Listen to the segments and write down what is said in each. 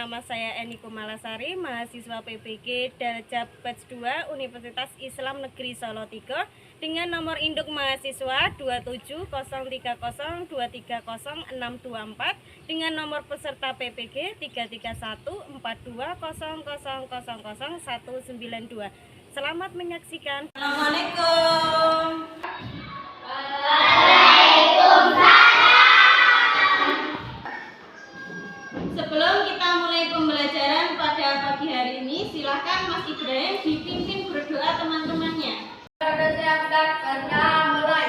nama saya Eni Kumalasari, mahasiswa PPG Daljab Batch 2 Universitas Islam Negeri Solo 3 dengan nomor induk mahasiswa 27030230624 dengan nomor peserta PPG 3314200000192. Selamat menyaksikan. Assalamualaikum. Sebelum kita mulai pembelajaran pada pagi hari ini, silakan Mas Ibrahim dipimpin berdoa teman-temannya. Sudah siapkan karena mulai.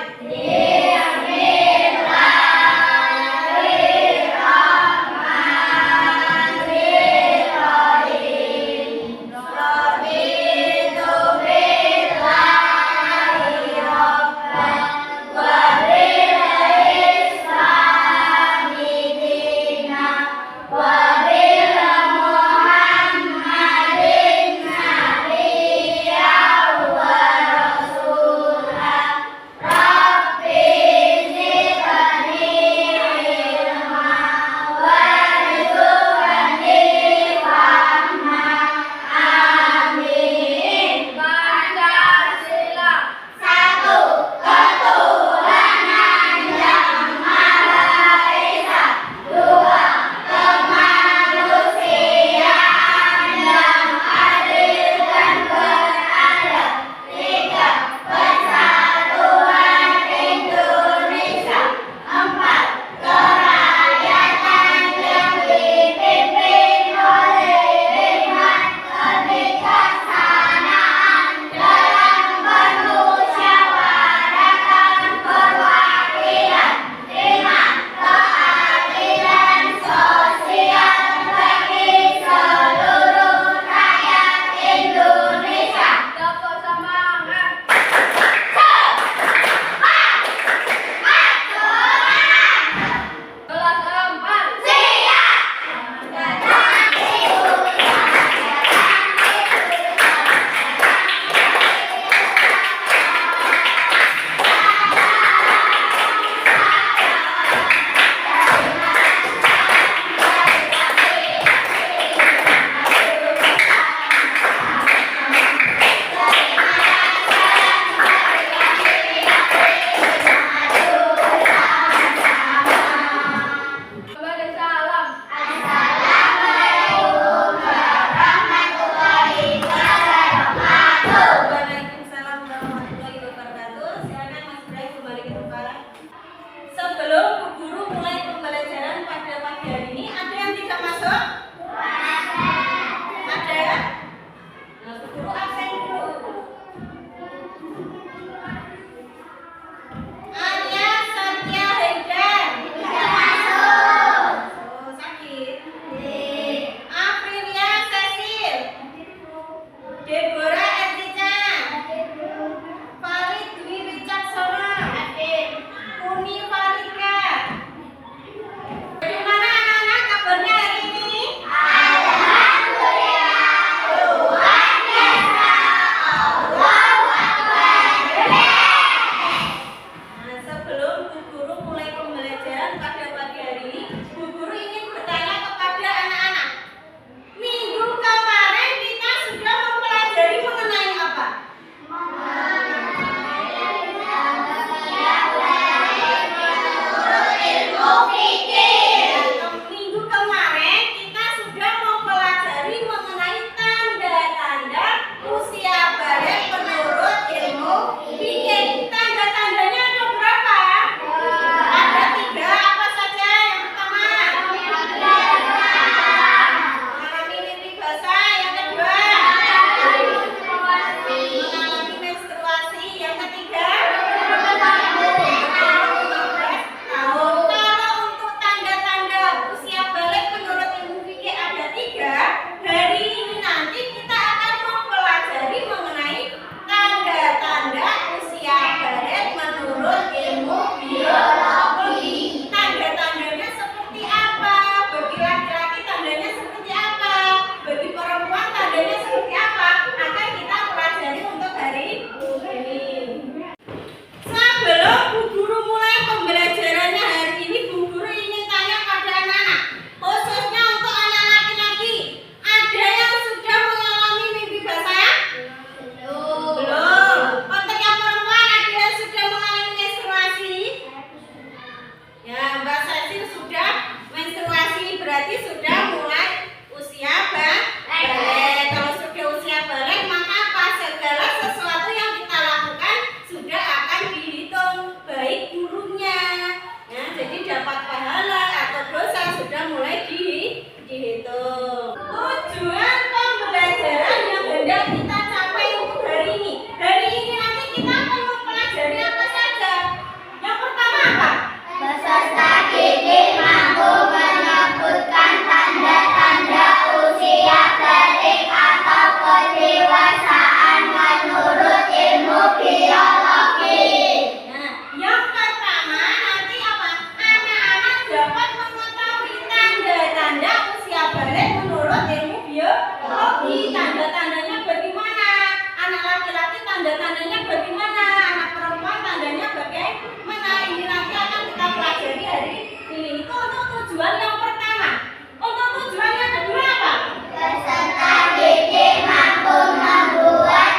tanda-tandanya bagaimana? Anak laki-laki tanda-tandanya bagaimana? Anak perempuan tandanya bagaimana? Ini nanti akan kita pelajari hari ini. Itu untuk tujuan yang pertama. Untuk tujuan yang kedua apa? Peserta didik mampu membuat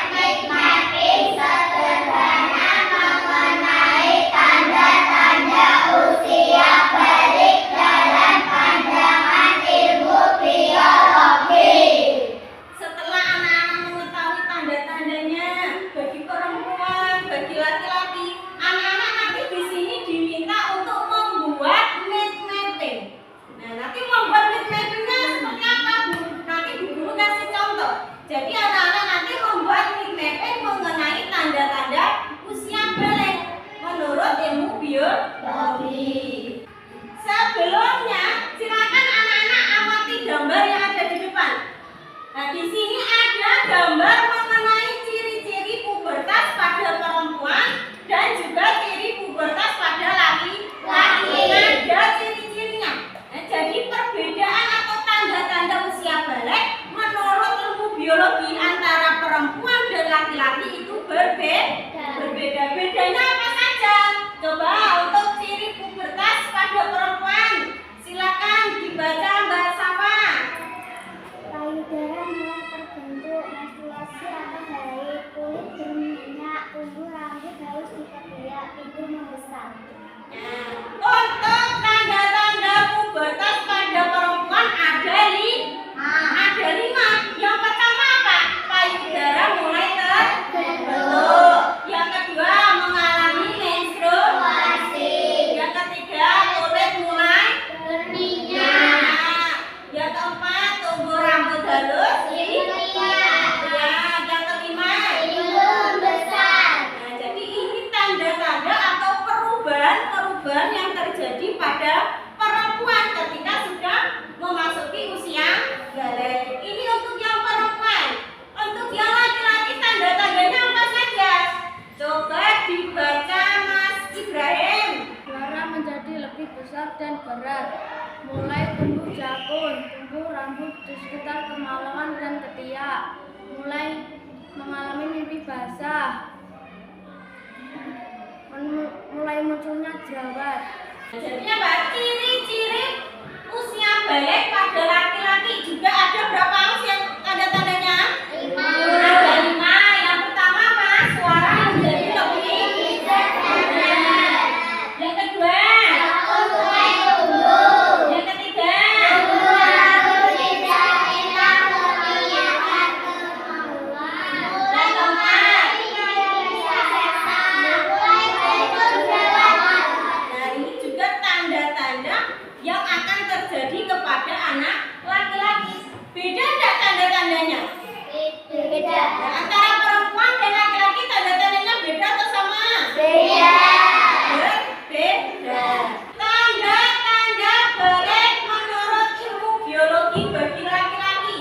mapping sederhana mengenai tanda-tanda usia balik dalam pandangan ilmu biologi. Setelah anak-anak mengetahui tanda-tandanya bagi perempuan, bagi laki-laki, anak-anak nanti di sini diminta untuk membuat mapping. Nah, nanti membuat mappingnya seperti apa, Bu? Nanti Bu Guru kasih contoh. Jadi anak-anak nanti membuat mapping mengenai tanda-tanda usia balik menurut ilmu biologi. Sebelumnya, silakan anak-anak amati gambar yang ada di depan. Nah, di sini ada gambar mengenai ciri-ciri pubertas pada perempuan dan juga ciri pubertas pada laki-laki. Ada ciri-cirinya. Nah, jadi perbedaan atau tanda-tanda usia balik menurut ilmu biologi antara perempuan dan laki-laki itu berbeda. Bedanya apa saja? Coba untuk ciri pubertas pada perempuan, silakan dibaca Mbak Safa. Payudara mulai terbentuk, menstruasi atau haid, kulit berminyak, tumbuh rambut halus di ketiak, pintu membesar. Untuk tanda-tanda pubertas pada perempuan ada lima. Yang pertama apa? Payudara mulai terbentuk. Yang kedua mengalami menstruasi. Yang ketiga kulit mulai Berminyak. berminyak. Yang keempat tumbuh rambut halus di Ketiak. Ya, yang kelima. Pintu membesar. Nah, jadi ini tanda-tanda atau perubahan yang terjadi pada perempuan ketika sudah memasuki usia balik. Ini untuk yang perempuan. Untuk yang laki-laki tanda-tandanya apa saja? Coba dibaca Mas Ibrahim. Suara menjadi lebih besar dan berat. Mulai tumbuh jakun, tumbuh rambut di sekitar kemaluan dan ketiak. Mulai mengalami mimpi basah. Mulai munculnya jerawat. Jadi apa? Ciri-ciri usia balik pada laki-laki juga ada berapa usia tanda-tandanya? 5. Ada 5. Yang pertama apa? Suara menjadi lebih berat. Yang kedua, Mulai tumbuh. yang ketiga, Tumbuh rambut tidak hilang ketiak dan kemaluan. yang keempat. Nah, ini juga tanda-tanda yang akan terjadi kepada anak laki-laki. Beda enggak tanda-tandanya? Nah, antara perempuan dan laki-laki tanda-tandanya beda atau sama? Berbeda. Tanda-tanda balik menurut ilmu biologi bagi laki-laki.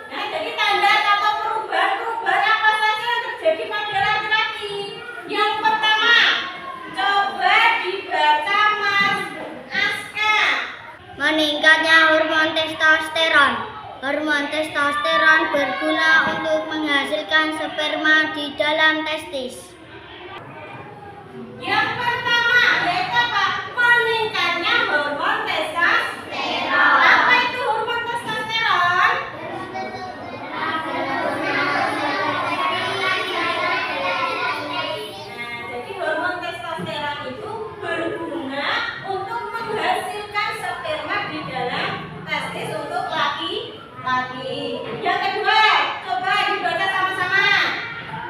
Nah, jadi tanda atau perubahan apa saja yang terjadi pada laki-laki? Yang pertama, coba dibaca Mas Aska. Meningkatnya hormon testosteron. Hormon testosteron berguna untuk menghasilkan sperma di dalam testis. Yang pertama, yaitu apa? Meningkatnya hormon testosteron. Apa itu hormon testosteron? Nah, jadi hormon testosteron itu berguna untuk menghasilkan sperma di dalam testis untuk laki-laki. Yang kedua, coba dibaca sama-sama.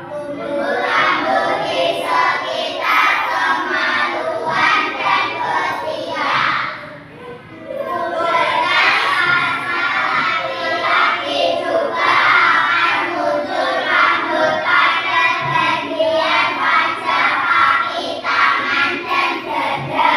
Tumbuh rambut di sekitar kemaluan dan ketiak. Pubertas laki-laki juga akan muncul rambut pada bagian wajah, kaki, tangan, dan dada.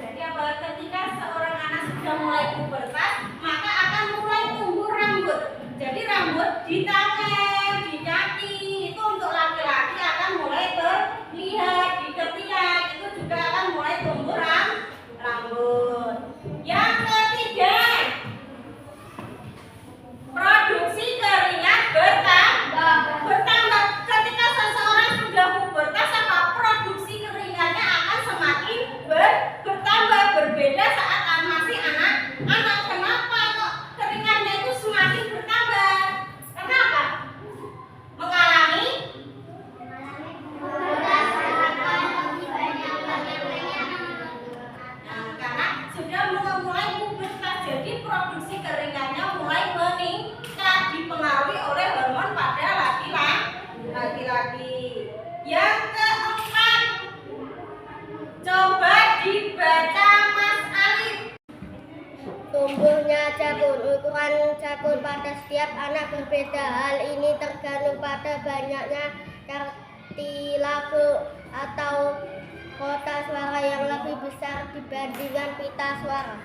Jadi apa? Ketika seorang anak sudah mulai pubertas, maka akan mulai tumbuh rambut. Jadi rambut di tangan, di kaki itu untuk laki-laki akan mulai terlihat, di ketiak itu juga akan mulai tumbuh rambut. Yang ketiga, produksi keringat dipengaruhi oleh hormon pada laki-laki. Yang keempat, coba dibaca Mas Alif. Tumbuhnya jakun. Ukuran jakun pada setiap anak berbeda. Hal ini tergantung pada banyaknya kartilago atau kotak suara yang lebih besar dibandingkan pita suara.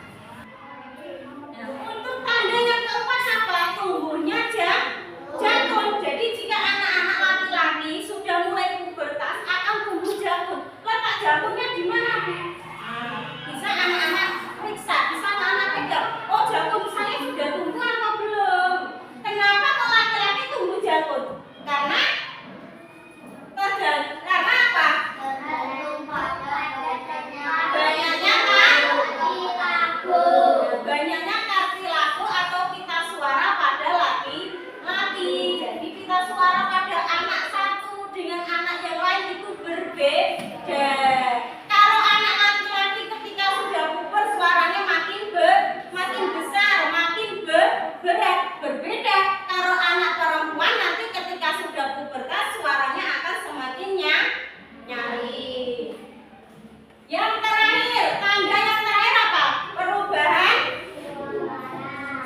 Untuk tanda yang keempat apa? Tumbuhnya jakun. Jadi jika anak-anak laki-laki sudah mulai pubertas akan tumbuh jakun. Letak jakunnya di mana, Bu? Bisa anak-anak periksa, bisa anak-anak pegang. Oh, jakun saya sudah tumbuh atau belum? Kenapa kok laki-laki tumbuh jakun? Karena apa? Banyaknya kartilago atau pita suara pada laki-laki. Jadi pita suara pada anak satu dengan anak yang lain itu berbeda. Kalau anak laki-laki ketika sudah puber suaranya makin besar, makin berat, berbeda. Kalau anak perempuan nanti ketika sudah pubertas suaranya akan semakin nyaring. Yang terakhir, tanda yang terakhir apa? Perubahan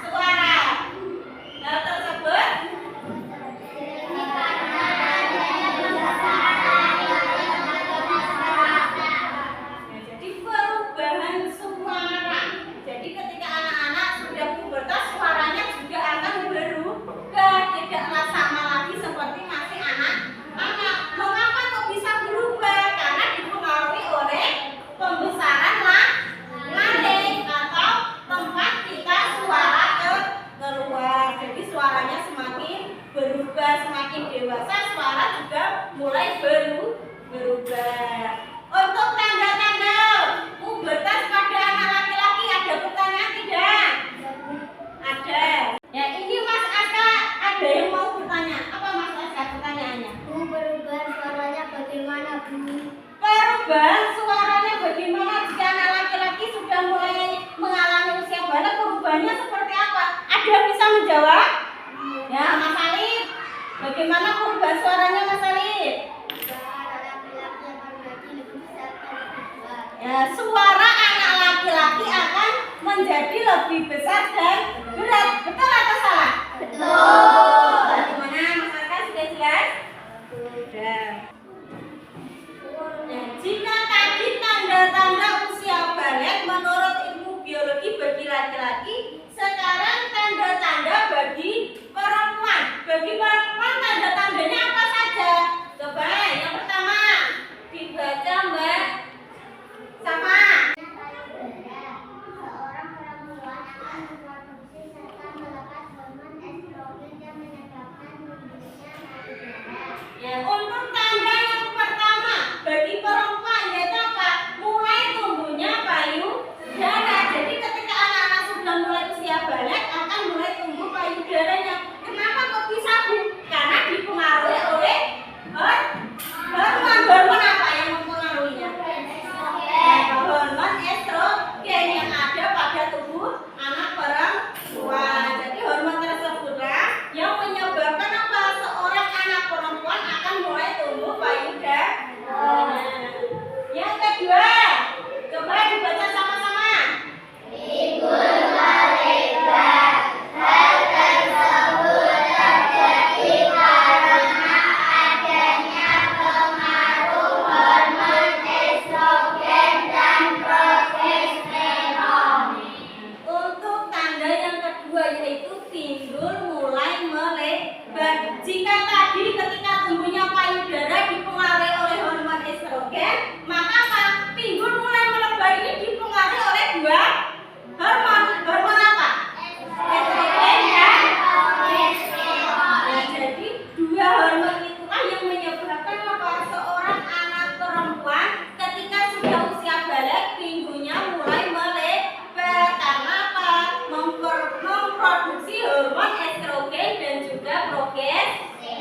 suara. Hal tersebut jadi perubahan suara. Jadi ketika anak-anak sudah pubertas suaranya juga akan berubah, tidaklah sama lagi seperti masih anak-anak. Mengapa kok bisa berubah? Karena dipengaruhi oleh pembesaran laring atau tempat kita suara keluar. Jadi suaranya semakin berubah, semakin dewasa suara juga mulai berubah. Untuk tanda-tanda pubertas pada anak laki-laki ada pertanyaan tidak? Ada. Ya ini Mas Aska ada yang mau bertanya. Apa Mas Aska pertanyaannya? Perubahan suaranya bagaimana, Bu? Perubahan suaranya bagaimana jika anak laki-laki sudah mulai mengalami usia balik, perubahannya seperti apa? Ada yang bisa menjawab? Ya, Mas Alif. Bagaimana perubahan suaranya Mas Alif? Ya, suara anak laki-laki akan menjadi lebih besar dan berat. Betul atau salah? Betul. Bagaimana Mas Alif sudah jelas? Sudah. Jika tadi tanda-tanda usia balik menurut ilmu biologi bagi laki-laki, sekarang tanda-tanda bagi perempuan. Bagi perempuan tanda-tandanya apa saja? Coba yang pertama dibaca Mbak Sama. Seorang perempuan akan memproduksi serta melepas hormon estrogen yang menyebabkan tumbuhnya payudara. Ya, untuk tanda yang pertama bagi perempuan yaitu apa? Mulai tumbuhnya payudara. Jadi ketika anak-anak sudah mulai usia balik akan mulai tumbuh payudaranya. Kenapa kok bisa, Bu? Karena dipengaruhi oleh hormon apa yang mempengaruhinya? Hormon estrogen yang ada pada tubuh anak perempuan. Jadi hormon tersebutlah yang menyebabkan apa? Seorang anak perempuan akan mulai tumbuh payudara. Yang kedua, coba dibaca sama-sama. Hal tersebut terjadi karena adanya pengaruh hormon estrogen dan progesteron. Untuk tanda yang kedua yaitu pinggul mulai melebar. Jika tadi ketika tumbuhnya payudara dipengaruhi oleh hormon estrogen, maka apa? Pinggul mulai melebar ini dipengaruhi oleh dua hormon. Hormon apa? Estrogen dan progesteron. Ya, jadi dua hormon itulah yang menyebabkan apa? Seorang anak perempuan ketika sudah usia balik pinggulnya mulai melebar karena apa? Memproduksi hormon estrogen dan juga progesteron.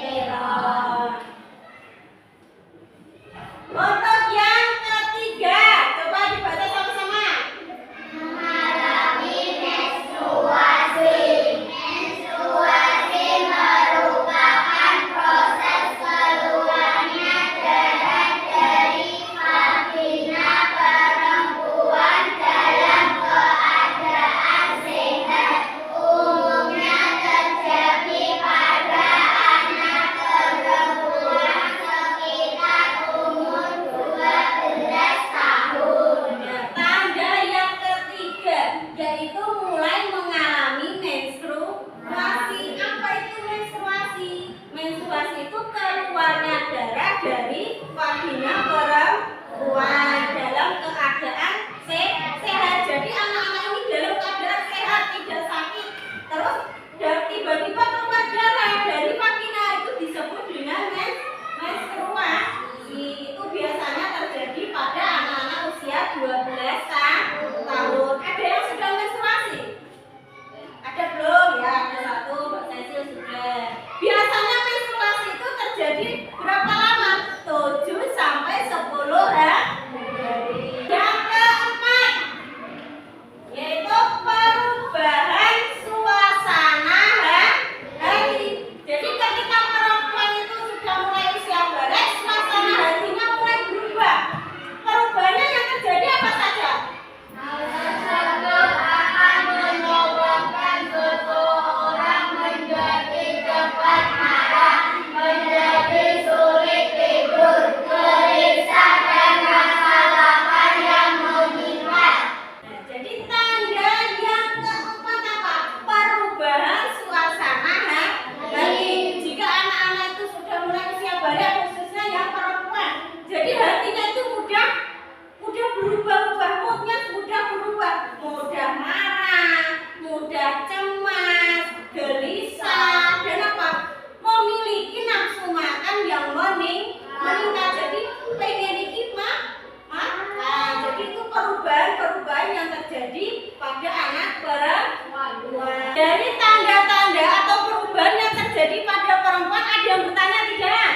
yang bertanya tidak?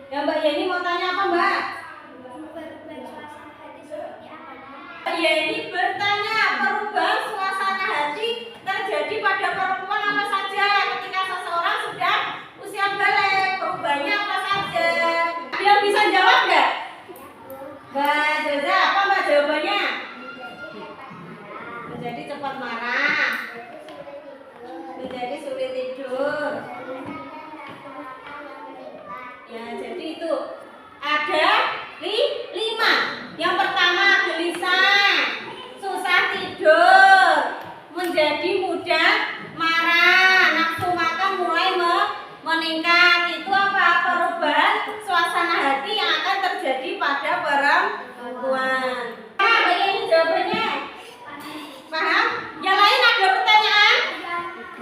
Ya Mbak Yeni mau tanya apa Mbak? Mbak Yeni bertanya perubahan suasana hati terjadi pada perempuan apa saja ketika seseorang sudah usia balik, perubahannya apa saja? Dia bisa jawab nggak? Mbak Jaza, apa Mbak jawabannya? Menjadi cepat marah, menjadi sulit tidur. Ya, jadi itu ada 5. Yang pertama gelisah, susah tidur, menjadi mudah marah, nafsu makan mulai meningkat. Itu apa? Perubahan suasana hati yang akan terjadi pada perempuan. Nah, ini jawabannya. Paham? Yang lain ada pertanyaan?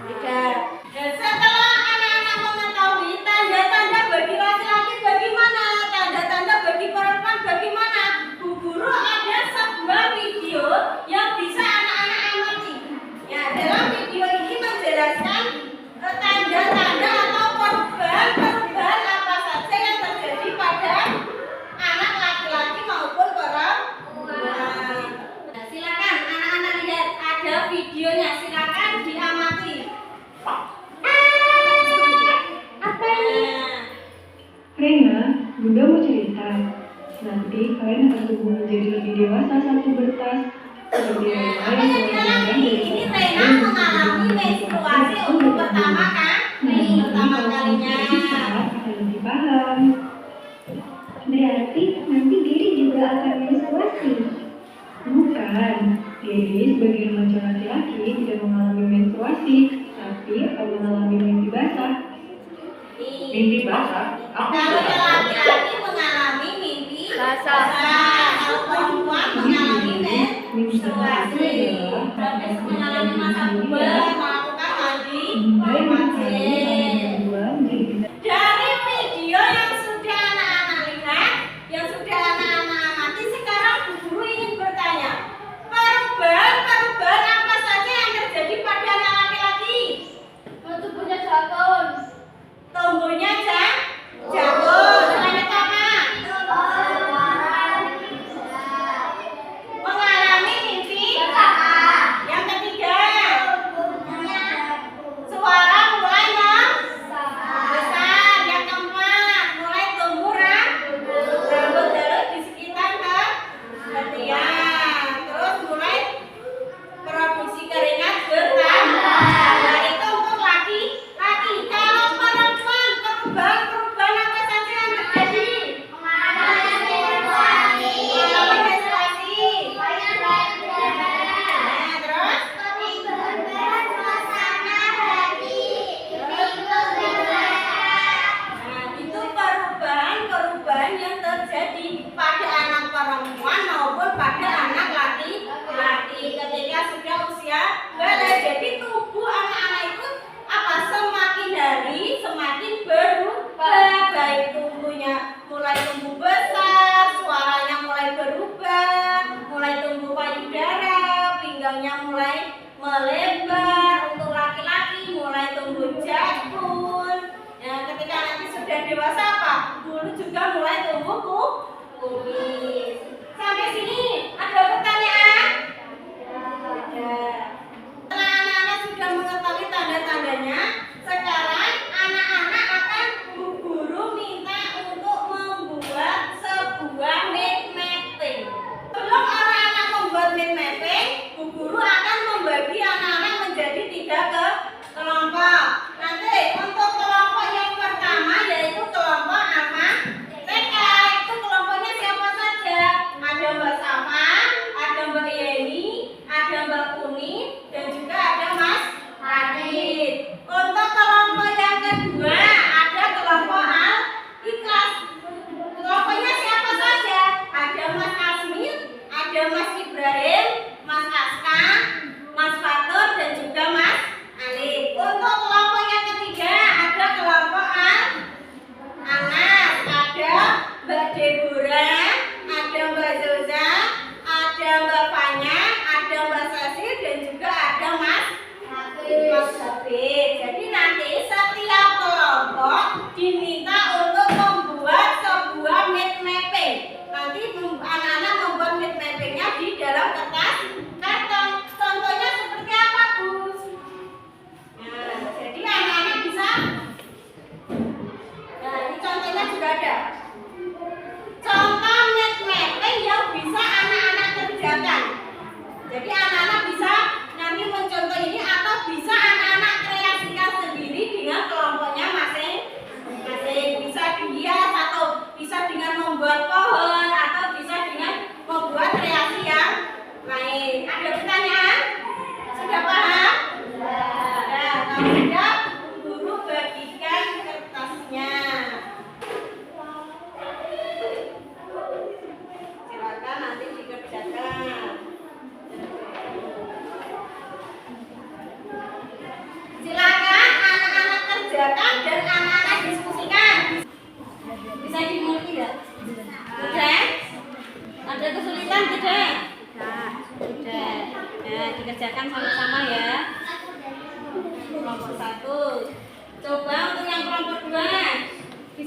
Tidak. Dan setelah anak-anak mengetahui tanda-tanda bagi laki-laki bagaimana, tanda-tanda bagi perempuan bagaimana, Bu Guru ada sebuah video yang bisa anak-anak amati. Ya, dalam video ini menjelaskan tanda-tanda atau perubahan apa saja yang terjadi pada anak laki-laki maupun perempuan. Nah, silakan anak-anak lihat, ada videonya, silakan diamati. Rena, Bunda mau cerita. Nanti kalian akan tumbuh menjadi lebih dewasa saat pubertas. Seperti Apa yang dialami ini Rena mengalami menstruasi untuk pertama kalinya. Akan lebih paham. Berarti nanti Giri juga akan menstruasi. Bukan, Dedi sebagai remaja laki-laki tidak mengalami menstruasi, tapi akan mengalami mimpi basah. Mimpi basah? Kalau laki-laki mengalami mimpi Basah. kalau perempuan mengalami menstruasi. Proses mengalami masa puber, melakukan mandi wajib. Dari video yang sudah anak-anak lihat, yang sudah anak-anak amati, sekarang Bu Guru ingin bertanya, perubahan apa saja yang terjadi pada anak laki-laki? Tubuhnya jatuh. Tumbuhnya jatuh. Selain itu apa? Mengalami mimpi. Yang ketiga, suara mulai membesar. Yang keempat, mulai tumbuh rambut halus di sekitar ketiak. Terus mulai produksi keringat bertambah. Nah, itu untuk laki-laki. Kalau perempuan, perubahan apa saja yang terjadi? Mengalami menstruasi. Nah, terus? Nah, itu perubahan yang terjadi pada anak perempuan maupun pada anak laki-laki ketika sudah usia balik. Jadi tubuh anak-anak itu apa? Semakin hari semakin berubah, baik tumbuhnya mulai tumbuh besar, suaranya mulai berubah, mulai tumbuh payudara, pinggangnya mulai melebar. Untuk laki-laki mulai tumbuh jangkung. Nah, ketika nanti sudah dewasa apa? Bulu juga mulai tumbuh kumis. Sampai sini ada pertanyaan? Ada. Setelah anak-anak sudah mengetahui tanda-tandanya, sekarang anak-anak akan Bu Guru minta untuk membuat sebuah mind mapping. Sebelum anak-anak membuat mind mapping, Bu Guru akan membagi anak-anak menjadi 3 kelompok. Nanti untuk kelompok yang pertama yaitu kelompok apa? TK. Itu kelompoknya siapa saja? Ada Mbak Safa,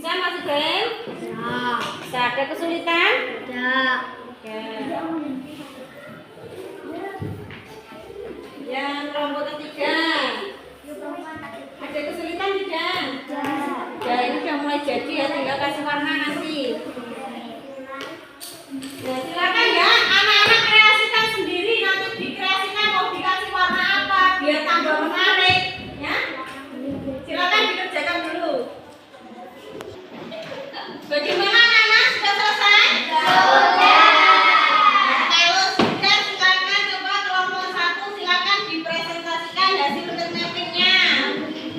Bisa Mas Ibrahim? Ya. Bisa, ada kesulitan? Ya. Oke. Yang kelompok ketiga. Ada kesulitan tidak? Ya, ini sudah mulai jadi ya, tinggal kasih warna nanti. Ya, silakan ya, anak-anak kreasikan sendiri, nanti dikreasikan mau dikasih warna apa biar tambah menarik, ya. Silakan dikerjakan dulu. Bagaimana anak-anak, sudah selesai? Sudah. Kalau sudah, silakan coba kelompok 1, silakan dipresentasikan hasil mappingnya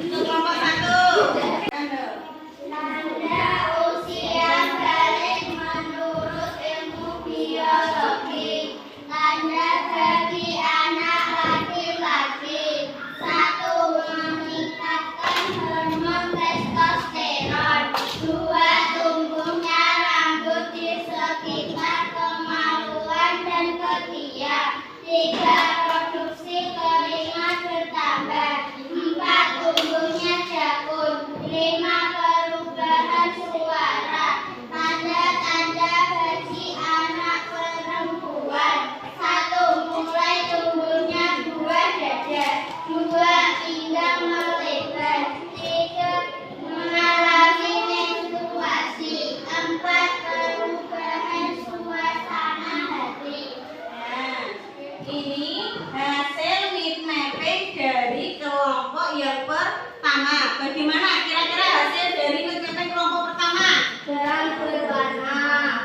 untuk kelompok 1. Tanda usia balik menurut ilmu biologi. Tanda bagi anak laki-laki. 1. Meningkatkan hormon testosteron. 2. Tumbuhnya rambut di sekitar kemaluan dan ketiak. 3. Produksi keringat bertambah. 4. Tumbuhnya jakun. 5. Perubahan suara. Tanda-tanda bagi anak perempuan. 1. Mulai tumbuhnya buah dada. 2. Pinggang melebar. 3. Mengalami menstruasi. 4. Perubahan suasana hati. Nah, ini hasil need mapping dari kelompok yang pertama. Bagaimana kira-kira hasil dari need mapping kelompok pertama? Terang berwarna.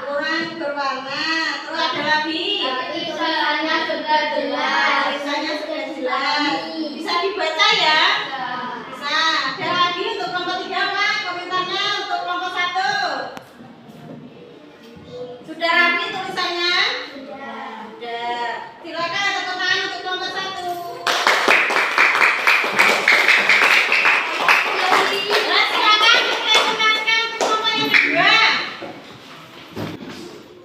Kurang berwarna. Terus ada lagi? Tulisannya sudah jelas. Tulisannya sudah jelas. Bisa dibaca ya? Bisa. Ada lagi untuk kelompok 3 apa? Komentarnya untuk kelompok 1. Sudah rapi tulisannya? Sudah. Silakan ada pertanyaan untuk kelompok 1. Nah, silakan dipresentasikan untuk kelompok yang kedua.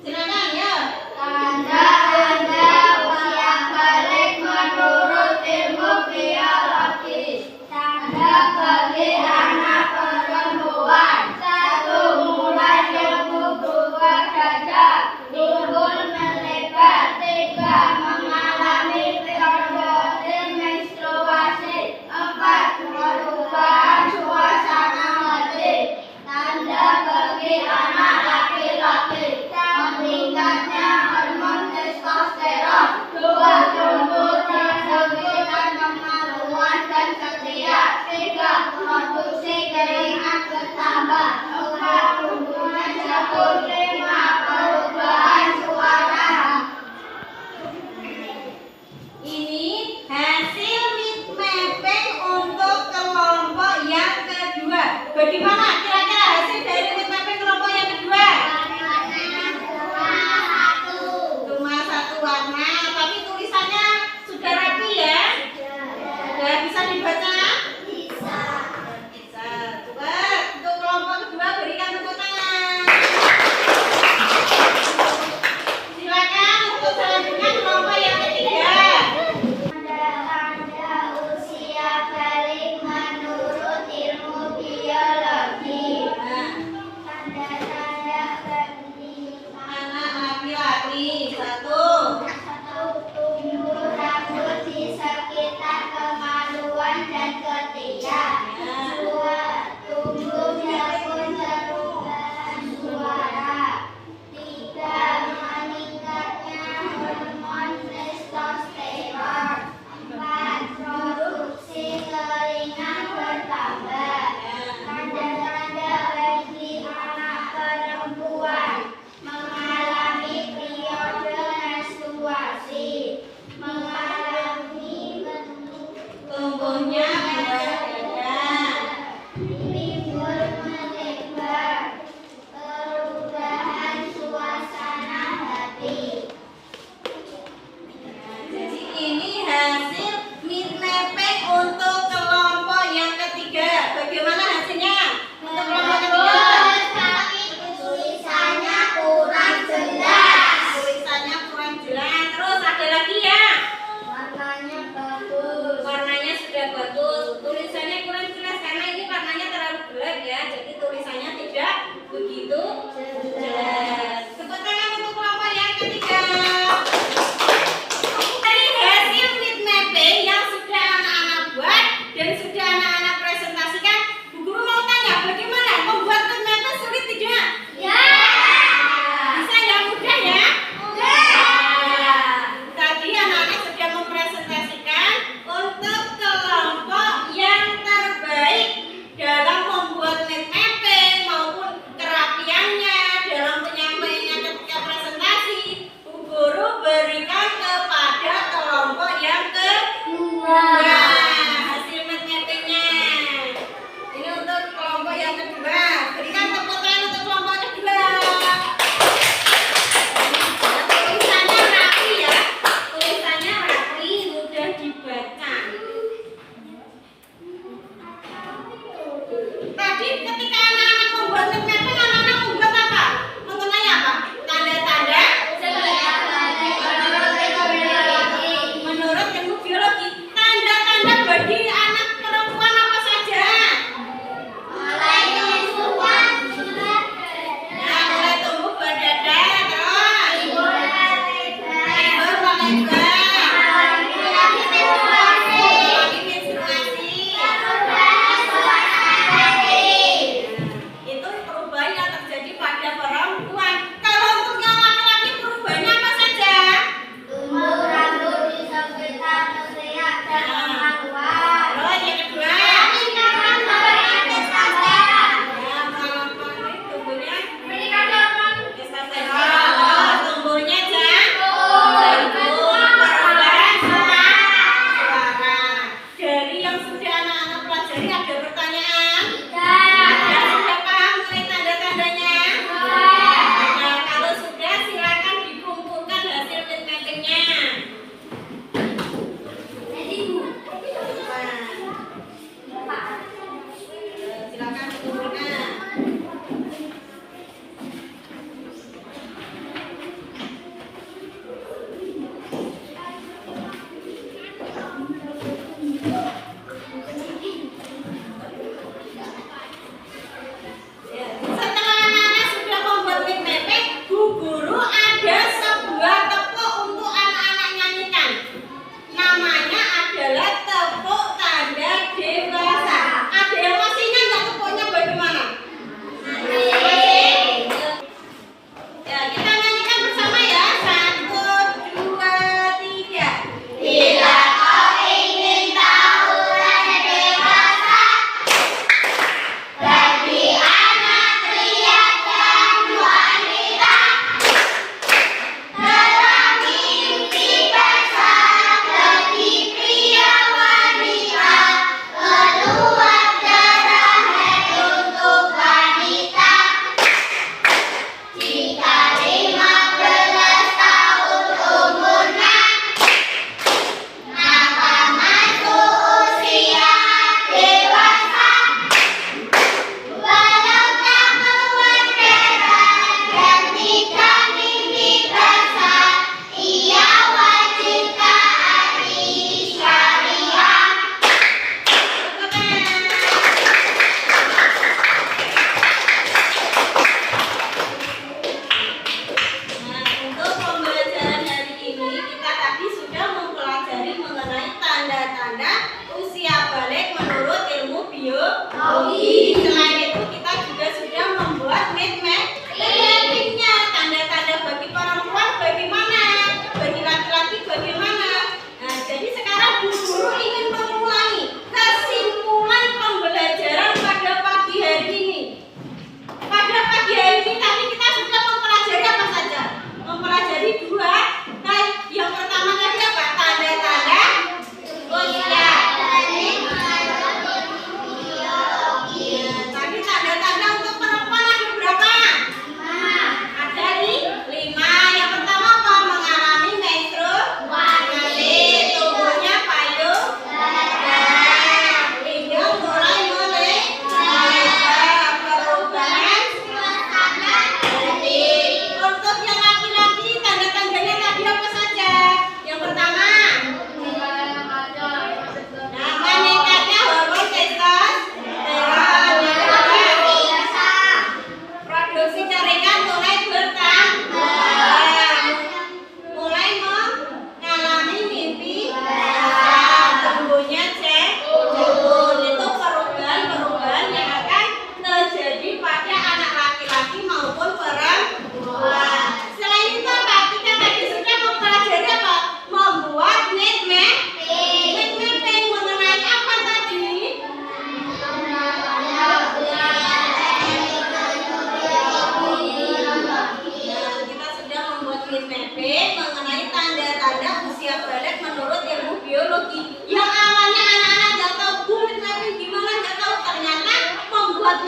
Silakan ya. Tanda-tanda usia balik menurut ilmu biologi. Tanda bagi anak perempuan. 1. Mulai tumbuh buah dada. Tumbuh melebar. 3. Mengalami periode menstruasi. 4. Perubahan suasana hati. Tanda bagi anak laki-laki. Meningkatnya hormon testosteron. 2. Tumbuh di sekitar kemaluan dan ketiak. 3. Produksi keringat bertambah. 4. Tumbuhnya jakun. 5. Perubahan suara. Ini hasil need mapping untuk kelompok yang kedua. Bagaimana kira-kira hasil dari need mapping kelompok yang kedua? Cuma 1 warna, tapi tulisannya sudah rapi ya? Sudah bisa dibaca? Bisa. Coba untuk kelompok kedua berikan tepuk tangan. Silakan untuk selanjutnya kelompok yang ketiga. Tanda-tanda usia balik menurut ilmu biologi.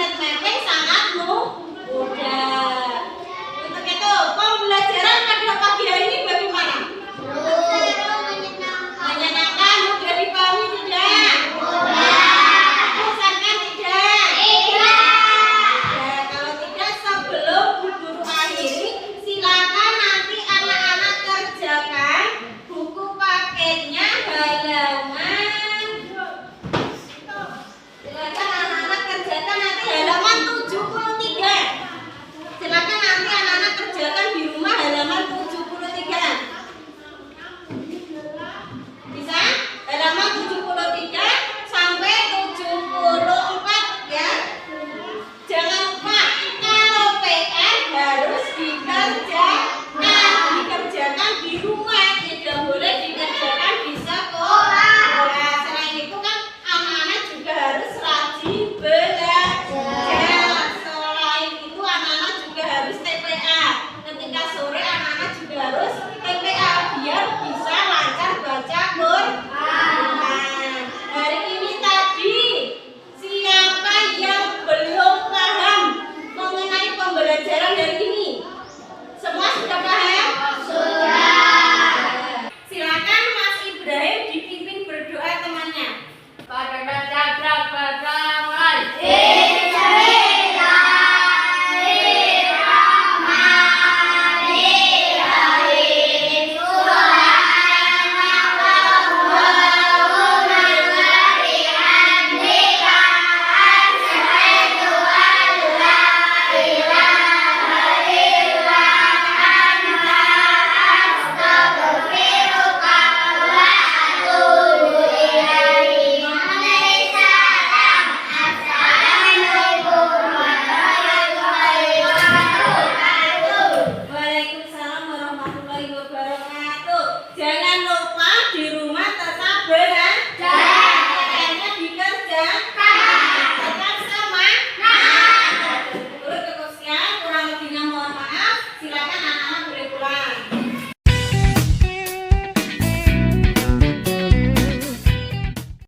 mepet-mepet